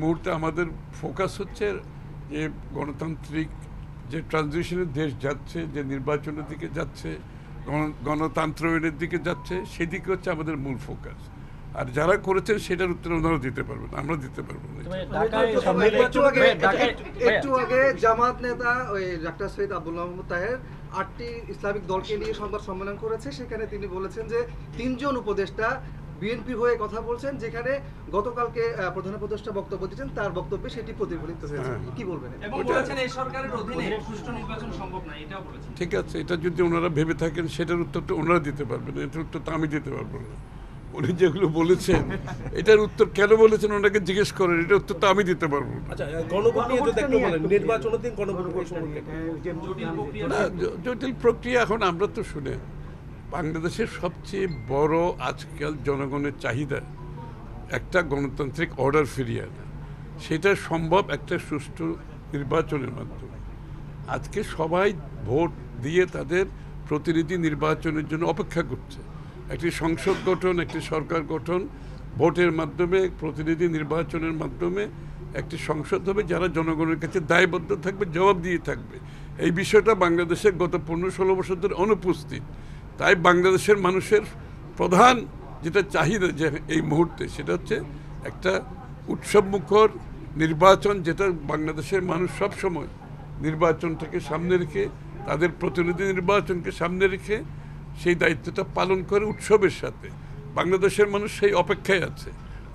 মুহূর্তে আমাদের ফোকাস হচ্ছে যে গণতান্ত্রিক যে ট্রানজিশনের দেশ যাচ্ছে, যে নির্বাচনের দিকে যাচ্ছে, গণতন্ত্রের দিকে যাচ্ছে, সেদিকে হচ্ছে আমাদের মূল ফোকাস। আর যারা করেছেন সেটার উত্তর ওনারা দিতে পারবেন, আমরা দিতে পারবো না। একটু আগে জামাত নেতা ওই ডাক্তার সৈয়দ আব্দুল মাহমুদ তাহের 8টি ইসলামিক দলকে নিয়ে সংবাদ সম্মেলন করেছে। সেখানে তিনি বলেছেন যে 3 জন উপদেষ্টা বিএনপি হয়ে কথা বলছেন, যেখানে গতকালকে প্রধান উপদেষ্টা বক্তব্য দিয়েছেন, তার বক্তব্যে সেটি প্রতিফলিত হয়েছে। কি বলবেন? এবং বলেছেন এই সরকারের অধীনে সুষ্ঠু নির্বাচন সম্ভব না, এটাও বলেছেন। ঠিক আছে, এটা যদি ওনারা ভেবে থাকেন সেটার উত্তরটা ওনারা দিতে পারবেন, এটার উত্তর তো আমি দিতে পারবো না। উনি যেগুলো বলেছেন এটার উত্তর কেন বলেছেন ওনাকে জিজ্ঞেস করেন, এটার উত্তর তো আমি দিতে পারবো না। আচ্ছা, গণভোট নিয়ে যদি একটু বলেন, নির্বাচনের দিন গণভোট সম্পর্কে জটিল প্রক্রিয়া এখন আমরা তো শুনে বাংলাদেশের সবচেয়ে বড় আজকাল জনগণের চাহিদা একটা গণতান্ত্রিক অর্ডার ফিরিয়ে আনা। সেটা সম্ভব একটা সুষ্ঠু নির্বাচনের মাধ্যমে। আজকে সবাই ভোট দিয়ে তাদের প্রতিনিধি নির্বাচনের জন্য অপেক্ষা করছে। একটি সংসদ গঠন, একটি সরকার গঠন, ভোটের মাধ্যমে প্রতিনিধি নির্বাচনের মাধ্যমে একটি সংসদ হবে যারা জনগণের কাছে দায়বদ্ধ থাকবে, জবাব দিয়ে থাকবে। এই বিষয়টা বাংলাদেশের গত 15-16 বছর ধরে অনুপস্থিত। তাই বাংলাদেশের মানুষের প্রধান যেটা চাহিদা যে এই মুহূর্তে, সেটা হচ্ছে একটা উৎসবমুখর নির্বাচন, যেটা বাংলাদেশের মানুষ সব সময় নির্বাচনটাকে সামনে রেখে, তাদের প্রতিনিধি নির্বাচনকে সামনে রেখে সেই দায়িত্বটা পালন করে উৎসবের সাথে। বাংলাদেশের মানুষ সেই অপেক্ষায় আছে।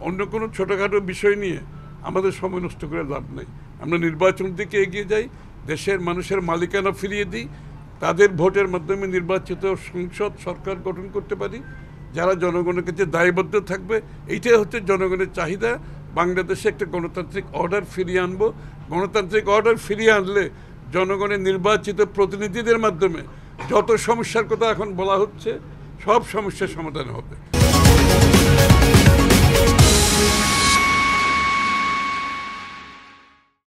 অন্য কোনো ছোটোখাটো বিষয় নিয়ে আমাদের সময় নষ্ট করে লাভ নেই। আমরা নির্বাচনের দিকে এগিয়ে যাই, দেশের মানুষের মালিকানা ফিরিয়ে দিই, তাদের ভোটের মাধ্যমে নির্বাচিত সংসদ সরকার গঠন করতে পারি যারা জনগণের কাছে দায়বদ্ধ থাকবে। এইটাই হচ্ছে জনগণের চাহিদা। বাংলাদেশে একটা গণতান্ত্রিক অর্ডার ফিরিয়ে আনবো। গণতান্ত্রিক অর্ডার ফিরিয়ে আনলে জনগণের নির্বাচিত প্রতিনিধিদের মাধ্যমে যত সমস্যার কথা এখন বলা হচ্ছে সব সমস্যার সমাধান হবে।